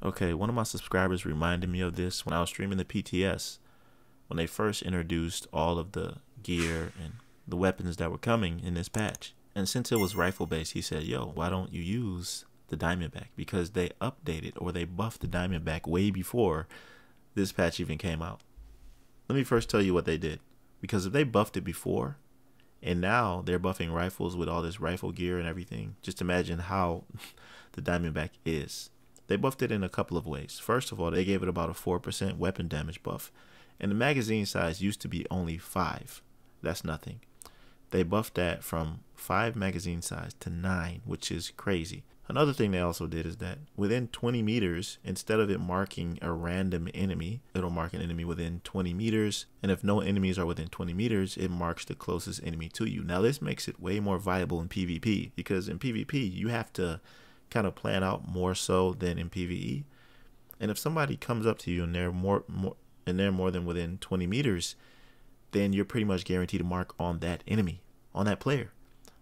Okay, one of my subscribers reminded me of this when I was streaming the PTS, when they first introduced all of the gear and the weapons that were coming in this patch. And since it was rifle based, he said, yo, why don't you use the Diamondback? Because they updated or they buffed the Diamondback way before this patch even came out. Let me first tell you what they did. Because if they buffed it before, and now they're buffing rifles with all this rifle gear and everything, just imagine how the Diamondback is. They buffed it in a couple of ways. First of all, they gave it about a 4% weapon damage buff. And the magazine size used to be only 5. That's nothing. They buffed that from 5 magazine size to 9, which is crazy. Another thing they also did is that within 20 meters, instead of it marking a random enemy, it'll mark an enemy within 20 meters. And if no enemies are within 20 meters, it marks the closest enemy to you. Now, this makes it way more viable in PvP, because in PvP, you have to kind of plan out more so than in PvE. And if somebody comes up to you and they're more than within 20 meters, then you're pretty much guaranteed to mark on that enemy, on that player.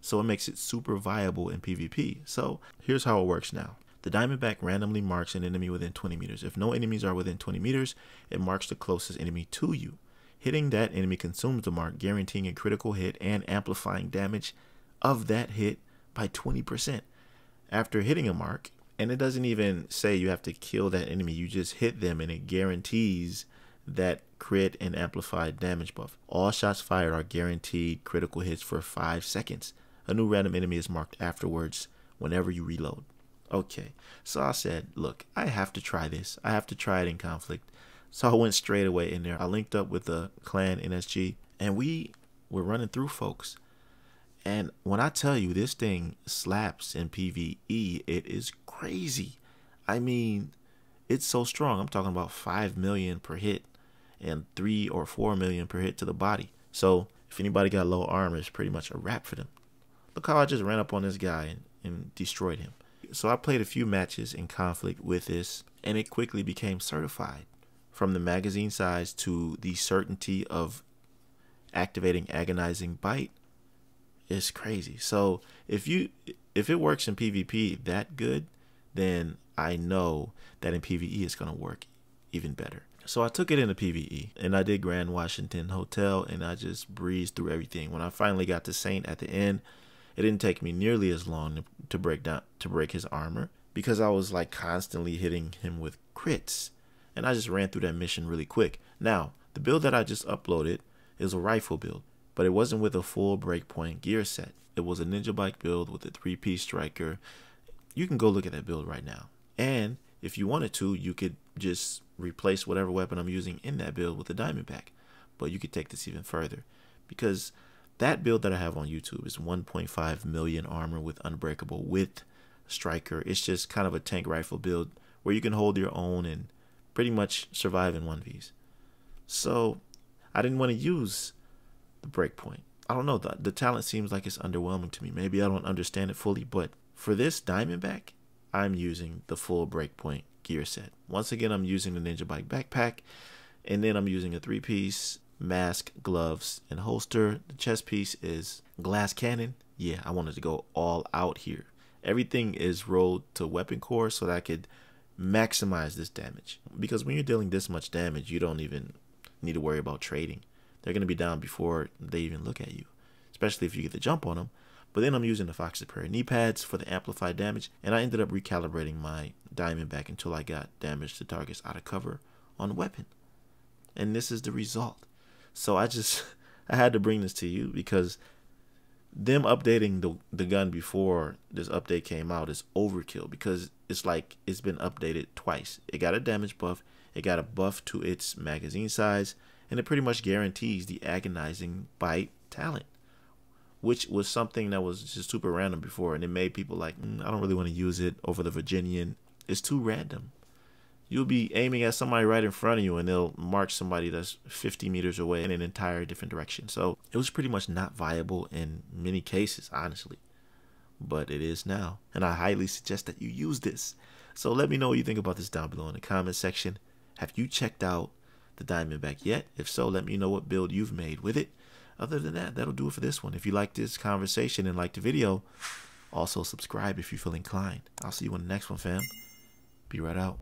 So it makes it super viable in PvP. So here's how it works now. The Diamondback randomly marks an enemy within 20 meters. If no enemies are within 20 meters, it marks the closest enemy to you. Hitting that enemy consumes the mark, guaranteeing a critical hit and amplifying damage of that hit by 20%. After hitting a mark, and it doesn't even say you have to kill that enemy, you just hit them and it guarantees that crit and amplified damage buff. All shots fired are guaranteed critical hits for 5 seconds. A new random enemy is marked afterwards whenever you reload. Okay, so I said, look, I have to try this. I have to try it in conflict. So I went straight away in there. I linked up with the clan NSG and we were running through folks. And when I tell you this thing slaps in PvE, it is crazy. I mean, it's so strong. I'm talking about 5 million per hit and 3 or 4 million per hit to the body. So if anybody got low armor, it's pretty much a wrap for them. Look how I just ran up on this guy and destroyed him. So I played a few matches in conflict with this, and it quickly became certified. From the magazine size to the certainty of activating agonizing bite, it's crazy. So if it works in PvP that good, then I know that in PvE it's gonna work even better. So I took it into PvE and I did Grand Washington Hotel and I just breezed through everything. When I finally got to Saint at the end, it didn't take me nearly as long to break his armor, because I was like constantly hitting him with crits, and I just ran through that mission really quick. Now, the build that I just uploaded is a rifle build, but it wasn't with a full breakpoint gear set. It was a ninja bike build with a 3-piece striker. You can go look at that build right now. And if you wanted to, you could just replace whatever weapon I'm using in that build with the Diamondback. But you could take this even further, because that build that I have on YouTube is 1.5 million armor with unbreakable with striker. It's just kind of a tank rifle build where you can hold your own and pretty much survive in 1vs. So I didn't want to use the breakpoint. I don't know, the talent seems like it's underwhelming to me. Maybe I don't understand it fully, but for this Diamondback, I'm using the full breakpoint gear set. Once again, I'm using the Ninja Bike backpack, and then I'm using a 3-piece mask, gloves, and holster. The chest piece is glass cannon. Yeah, I wanted to go all out here. Everything is rolled to weapon core so that I could maximize this damage, because when you're dealing this much damage, you don't even need to worry about trading. They're going to be down before they even look at you, especially if you get the jump on them. But then I'm using the Fox Superior knee pads for the amplified damage, and I ended up recalibrating my Diamondback until I got damage to targets out of cover on the weapon. And this is the result. So I had to bring this to you, because them updating the gun before this update came out is overkill, because it's like it's been updated twice. It got a damage buff, it got a buff to its magazine size, and it pretty much guarantees the agonizing bite talent, which was something that was just super random before, and it made people like, I don't really want to use it over the Virginian. It's too random. You'll be aiming at somebody right in front of you and they'll march somebody that's 50 meters away in an entire different direction. So it was pretty much not viable in many cases, honestly. But it is now, and I highly suggest that you use this. So let me know what you think about this down below in the comment section. Have you checked out the Diamondback yet? If so, let me know what build you've made with it. Other than that, that'll do it for this one. If you like this conversation and like the video, also subscribe if you feel inclined. I'll see you in the next one, fam. Be right out.